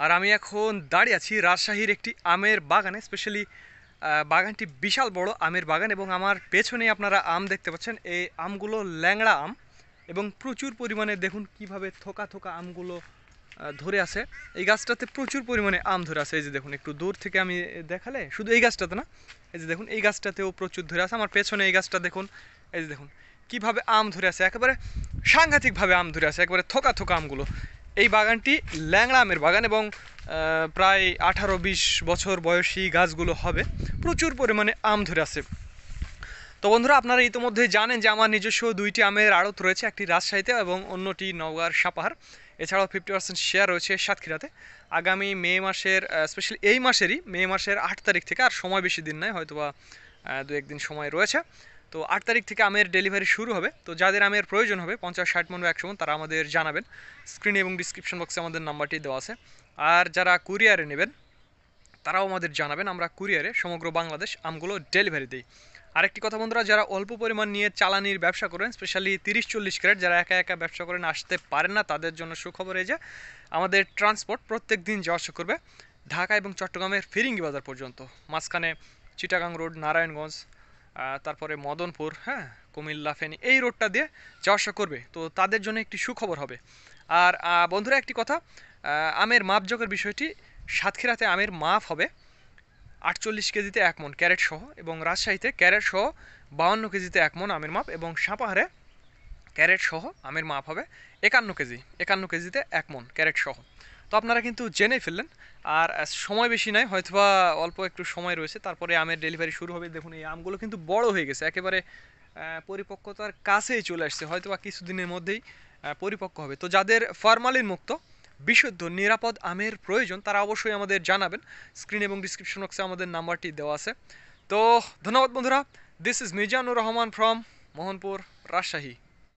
আর আমি এখন দাঁড়িয়ে আছি রাজশাহীর একটি আমের বাগানে। স্পেশালি বাগানটি বিশাল বড় আমের বাগান, এবং আমার পেছনেই আপনারা আম দেখতে পাচ্ছেন। এই আমগুলো ল্যাংড়া আম, এবং প্রচুর পরিমাণে দেখুন কিভাবে থোকা থোকা আমগুলো ধরে আছে। এই গাছটাতে প্রচুর পরিমাণে আম ধরে আছে। এই যে দেখুন, একটু দূর থেকে আমি দেখালে, শুধু এই গাছটাতে না, এই যে দেখুন এই গাছটাতেও প্রচুর ধরে আছে। আমার পেছনে এই গাছটা দেখুন, এই যে দেখুন কিভাবে আম ধরে আছে, একেবারে সাংঘাতিকভাবে আম ধরে আছে, একেবারে থোকা থোকা আমগুলো। এই বাগানটি ল্যাংড়া আমের বাগান, এবং প্রায় 18-20 বছর বয়সী গাছগুলো হবে। প্রচুর পরিমাণে আম ধরে আছে। তো বন্ধুরা, আপনারা ইতিমধ্যেই জানেন যে আমার নিজস্ব দুইটি আমের আড়ত রয়েছে, একটি রাজশাহীতে এবং অন্যটি নওগাঁর সাপাহার। এছাড়াও 50% শেয়ার রয়েছে সাতক্ষীরাতে। আগামী মে মাসের, স্পেশালি এই মাসেরই মে মাসের 8 তারিখ থেকে, আর সময় বেশি দিন নয়, হয়তোবা 2-1 দিন সময় রয়েছে। তো 8 তারিখ থেকে আমের ডেলিভারি শুরু হবে। তো যাদের আমের প্রয়োজন হবে 50-60 মন বা 100 মন, তারা আমাদের জানাবেন। স্ক্রিনে এবং ডিসক্রিপশন বক্সে আমাদের নাম্বারটি দেওয়া আছে। আর যারা কুরিয়ারে নেবেন তারাও আমাদের জানাবেন, আমরা কুরিয়ারে সমগ্র বাংলাদেশ আমগুলো ডেলিভারি দিই। আরেকটি কথা বন্ধুরা, যারা অল্প পরিমাণ নিয়ে চালানির ব্যবসা করেন, স্পেশালি 30-40 ক্যারেট, যারা একা একা ব্যবসা করেন, আসতে পারেন না, তাদের জন্য সুখবর এই যে আমাদের ট্রান্সপোর্ট প্রত্যেক দিন যাওয়া আসা করবে ঢাকা এবং চট্টগ্রামের ফিরিঙ্গি বাজার পর্যন্ত। মাঝখানে চিটাগাং রোড, নারায়ণগঞ্জ, তারপরে মদনপুর, হ্যাঁ, কুমিল্লা, ফেনী, এই রোডটা দিয়ে যাওয়া আসা করবে। তো তাদের জন্য একটি সুখবর হবে। আর বন্ধুরা, একটি কথা, আমের মাপজোকের বিষয়টি, সাতক্ষীরাতে আমের মাপ হবে 48 কেজিতে 1 মন ক্যারেট সহ, এবং রাজশাহীতে ক্যারেট সহ 52 কেজিতে 1 মন আমের মাপ, এবং সাপাহারে ক্যারেট সহ আমের মাপ হবে 51 কেজিতে 1 মন ক্যারেট সহ। তো আপনারা কিন্তু জেনে ফেললেন। আর সময় বেশি নাই, হয়তোবা অল্প একটু সময় রয়েছে, তারপরে আমের ডেলিভারি শুরু হবে। দেখুন এই আমগুলো কিন্তু বড় হয়ে গেছে, একেবারে পরিপক্কতার কাছেই চলে আসছে, হয়তোবা কিছুদিনের মধ্যেই পরিপক্ক হবে। তো যাদের ফরমালিন মুক্ত বিশুদ্ধ নিরাপদ আমের প্রয়োজন, তারা অবশ্যই আমাদের জানাবেন। স্ক্রিন এবং ডিসক্রিপশন বক্সে আমাদের নাম্বারটি দেওয়া আছে। তো ধন্যবাদ বন্ধুরা। This is Mizanur Rahman from Mohanpur, Rajshahi.